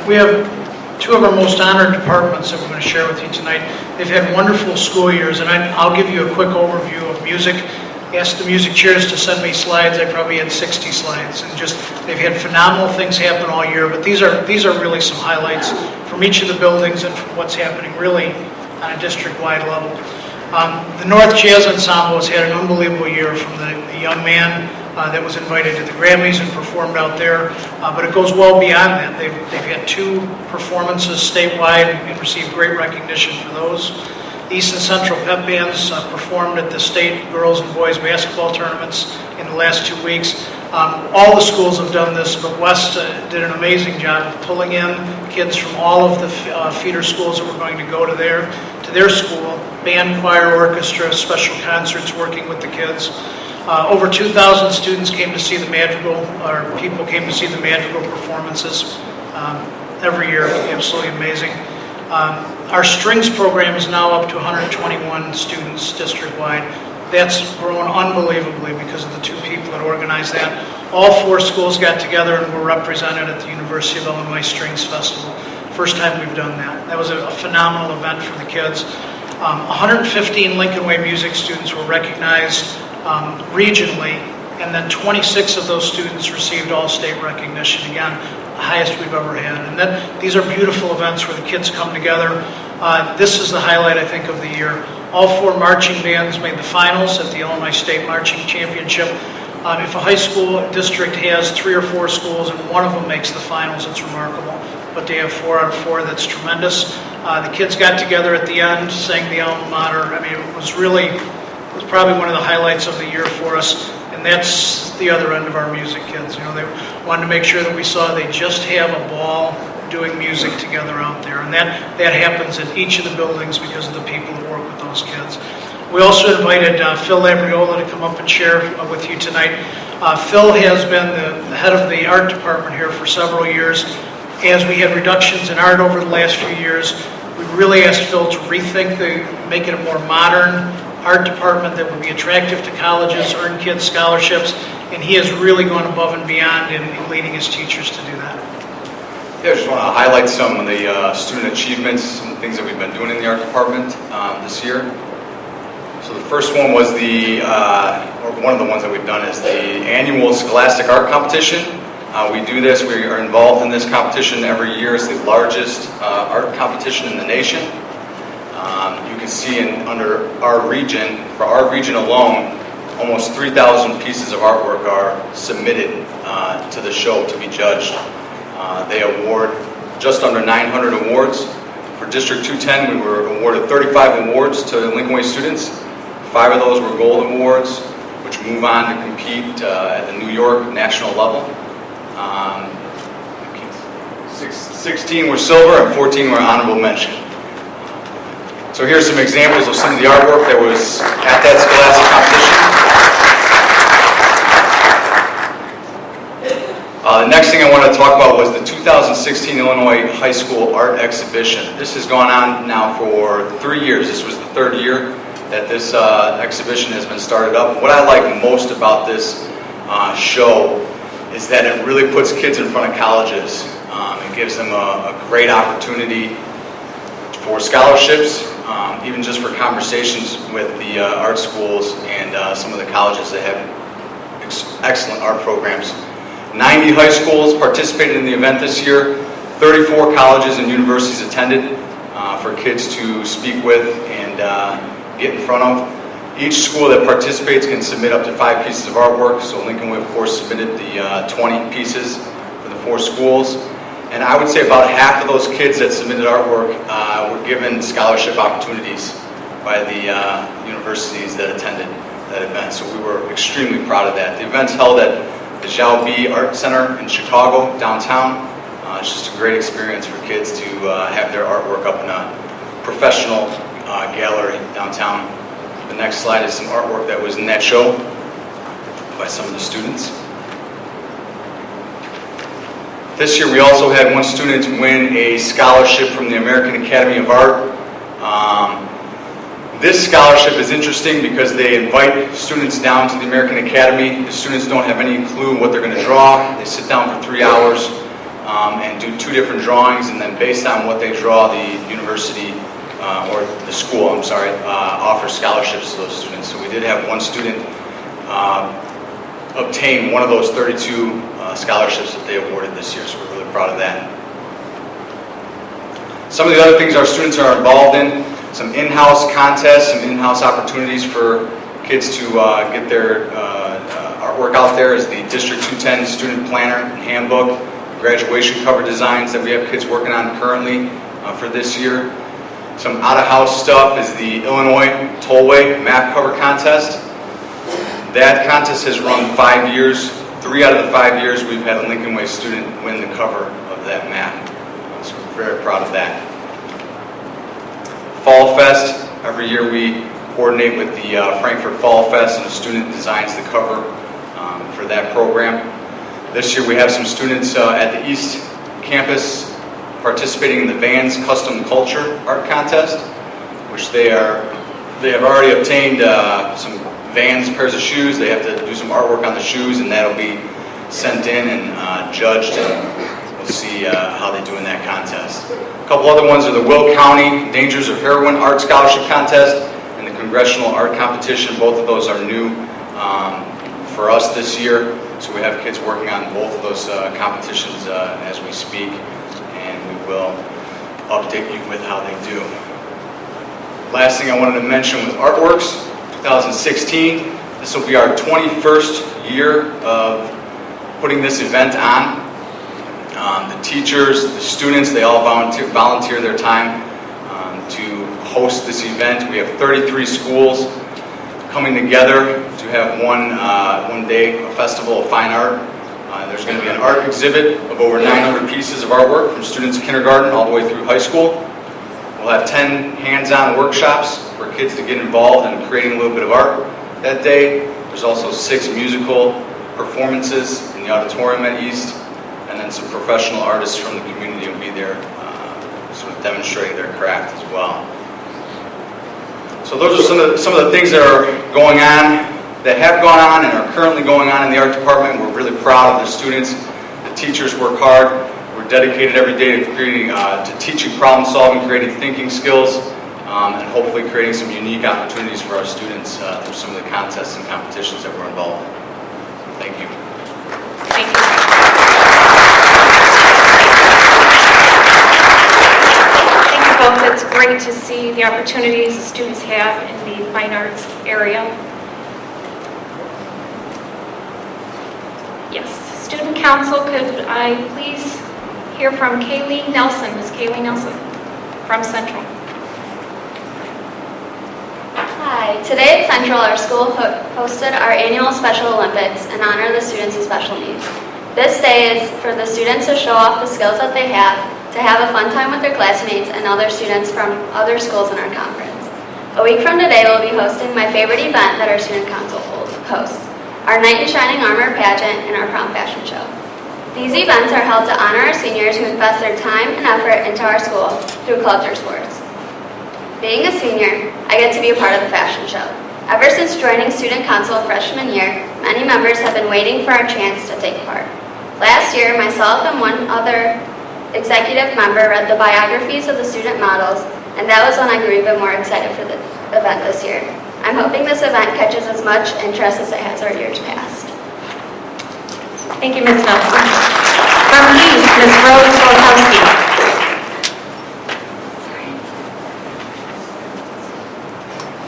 we have two of our most honored departments that we're going to share with you tonight. They've had wonderful school years, and I'll give you a quick overview of music. Asked the music chairs to send me slides. I probably had 60 slides, and they've had phenomenal things happen all year. But these are really some highlights from each of the buildings and from what's happening really on a district-wide level. The North Jazz Ensemble has had an unbelievable year, from the young man that was invited to the Grammys and performed out there, but it goes well beyond that. They've had 2 performances statewide and received great recognition for those. The East and Central Pep Bands performed at the state girls and boys basketball tournaments in the last 2 weeks. All the schools have done this, but West did an amazing job of pulling in kids from all of the feeder schools that were going to go to their school. Band, choir, orchestra, special concerts, working with the kids. Over 2,000 students came to see the Madrigal, or people came to see the Madrigal performances every year. Absolutely amazing. Our strings program is now up to 121 students district-wide. That's grown unbelievably because of the 2 people that organized that. All 4 schools got together and were represented at the University of Illinois Strings Festival. First time we've done that. That was a phenomenal event for the kids. 115 Lincoln Way music students were recognized regionally, and then 26 of those students received all-state recognition. Again, the highest we've ever had. And then these are beautiful events where the kids come together. This is the highlight, I think, of the year. All 4 marching bands made the finals at the Illinois State Marching Championship. If a high school district has 3 or 4 schools and one of them makes the finals, it's remarkable. But they have 4 out of 4, that's tremendous. The kids got together at the end, sang the alma mater. I mean, it was probably one of the highlights of the year for us. And that's the other end of our music kids. You know, they wanted to make sure that we saw they just have a ball doing music together out there. And that happens at each of the buildings because of the people that work with those kids. We also invited Phil Labriola to come up and share with you tonight. Phil has been the head of the art department here for several years. As we had reductions in art over the last few years, we really asked Phil to rethink make it a more modern art department that would be attractive to colleges, earn kids scholarships, and he has really gone above and beyond in leading his teachers to do that. Yeah, I just want to highlight some of the student achievements, some of the things that we've been doing in the art department this year. So the first one was or one of the ones that we've done is the annual Scholastic Art Competition. We do this, we are involved in this competition every year. It's the largest art competition in the nation. You can see under our region, for our region alone, almost 3,000 pieces of artwork are submitted to the show to be judged. They award just under 900 awards. For District 210, we were awarded 35 awards to Lincoln Way students. 5 of those were gold awards, which move on to compete at the New York national level. 16 were silver and 14 were honorable mention. So here's some examples of some of the artwork that was at that Scholastic competition. The next thing I want to talk about was the 2016 Illinois High School Art Exhibition. This has gone on now for 3 years. This was the 3rd year that this exhibition has been started up. What I like most about this show is that it really puts kids in front of colleges. It gives them a great opportunity for scholarships, even just for conversations with the art schools and some of the colleges that have excellent art programs. 90 high schools participated in the event this year. 34 colleges and universities attended for kids to speak with and get in front of. Each school that participates can submit up to 5 pieces of artwork. So Lincoln Way, of course, submitted the 20 pieces for the 4 schools. And I would say about half of those kids that submitted artwork were given scholarship opportunities by the universities that attended that event. So we were extremely proud of that. The event's held at the Zhao B Art Center in Chicago, downtown. It's just a great experience for kids to have their artwork up in a professional gallery downtown. The next slide is some artwork that was in that show by some of the students. This year we also had one student win a scholarship from the American Academy of Art. This scholarship is interesting because they invite students down to the American Academy. The students don't have any clue what they're going to draw. They sit down for 3 hours. and do 2 different drawings, and then based on what they draw, the university, or the school, I'm sorry, offers scholarships to those students. So we did have one student obtain one of those 32 scholarships that they awarded this year, so we're really proud of that. Some of the other things our students are involved in, some in-house contests, some in-house opportunities for kids to get their artwork out there, is the District 210 Student Planner and Handbook, graduation cover designs that we have kids working on currently for this year. Some out-of-house stuff is the Illinois Tollway Map Cover Contest. That contest has run 5 years. 3 out of the 5 years we've had a Lincoln Way student win the cover of that map. So we're very proud of that. Fall Fest, every year we coordinate with the Frankfurt Fall Fest, and a student designs the cover for that program. This year we have some students at the East Campus participating in the Vans Custom Culture Art Contest, which they have already obtained some Vans pairs of shoes. They have to do some artwork on the shoes, and that'll be sent in and judged, and we'll see how they do in that contest. A couple other ones are the Will County Dangers of Heroin Art Scholarship Contest and the Congressional Art Competition. Both of those are new for us this year, so we have kids working on both of those competitions as we speak, and we will update you with how they do. Last thing I wanted to mention with Artworks 2016, this will be our 21st year of putting this event on. The teachers, the students, they all volunteer their time to host this event. We have 33 schools coming together to have one day, a festival of fine art. There's going to be an art exhibit of over 900 pieces of artwork from students kindergarten all the way through high school. We'll have 10 hands-on workshops for kids to get involved in creating a little bit of art that day. There's also 6 musical performances in the auditorium at East, and then some professional artists from the community will be there sort of demonstrating their craft as well. So those are some of the things that are going on, that have gone on and are currently going on in the art department. We're really proud of the students. The teachers work hard. We're dedicated every day to creating, to teaching problem solving, creative thinking skills, and hopefully creating some unique opportunities for our students through some of the contests and competitions that we're involved in. Thank you. Thank you. Thank you both. It's great to see the opportunities the students have in the fine arts area. Yes, student council, could I please hear from Kaylee Nelson, Ms. Kaylee Nelson from Central. Hi, today at Central, our school hosted our annual Special Olympics in honor of the students with special needs. This day is for the students to show off the skills that they have, to have a fun time with their classmates and other students from other schools in our conference. A week from today, we'll be hosting my favorite event that our student council hosts, our Knight in Shining Armor pageant and our prom fashion show. These events are held to honor our seniors who invest their time and effort into our school through clubs or sports. Being a senior, I get to be a part of the fashion show. Ever since joining student council freshman year, many members have been waiting for our chance to take part. Last year, myself and one other executive member read the biographies of the student models, and that was when I grew even more excited for the event this year. I'm hoping this event catches as much interest as it has our years past. Thank you, Ms. Nelson. From East, Ms. Rose Volkowski.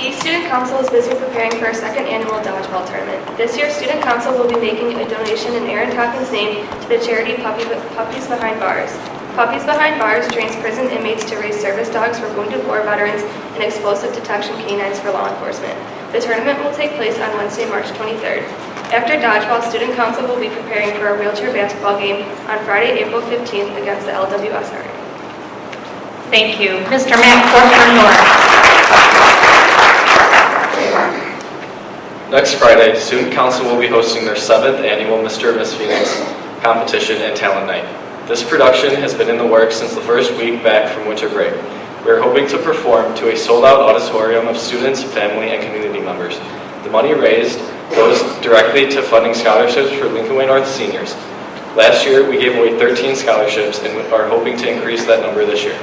East Student Council is busy preparing for our second annual dodgeball tournament. This year, Student Council will be making a donation in Aaron Toppin's name to the charity Puppies Behind Bars. Puppies Behind Bars trains prison inmates to raise service dogs for wounded war veterans and explosive detection canines for law enforcement. The tournament will take place on Wednesday, March 23rd. After dodgeball, Student Council will be preparing for a wheelchair basketball game on Friday, April 15th against the LWSRA. Thank you. Mr. Matt Corcoran North. Next Friday, Student Council will be hosting their 7th annual Mr. and Miss Phoenix competition and talent night. This production has been in the works since the first week back from winter break. We are hoping to perform to a sold-out auditorium of students, family, and community members. The money raised goes directly to funding scholarships for Lincoln Way North seniors. Last year, we gave away 13 scholarships and are hoping to increase that number this year.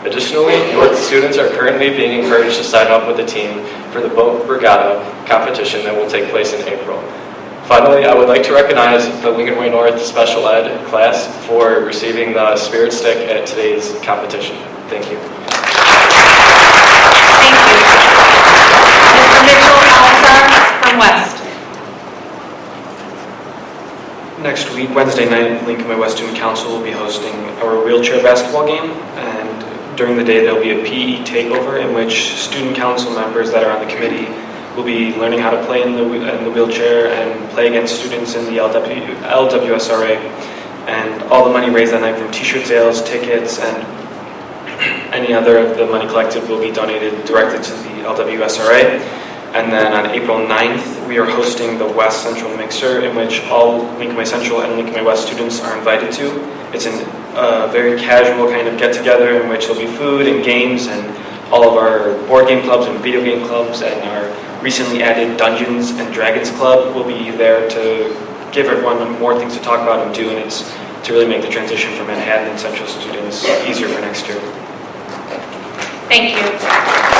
Additionally, North students are currently being encouraged to sign up with the team for the Boat Regatta competition that will take place in April. Finally, I would like to recognize the Lincoln Way North Special Ed class for receiving the Spirit Stick at today's competition. Thank you. Thank you. Mr. Mitchell Alzar from West. Next week, Wednesday night, Lincoln Way West Student Council will be hosting our wheelchair basketball game, and during the day there will be a PE takeover in which student council members that are on the committee will be learning how to play in the wheelchair and play against students in the LWSRA. And all the money raised that night from t-shirt sales, tickets, and any other of the money collected will be donated directly to the LWSRA. And then on April 9th, we are hosting the West Central Mixer, in which all Lincoln Way Central and Lincoln Way West students are invited to. It's a very casual kind of get-together in which there'll be food and games, and all of our board game clubs and video game clubs and our recently added Dungeons and Dragons Club will be there to give everyone more things to talk about and do, and it's to really make the transition for Manhattan and Central students easier for next year. Thank you.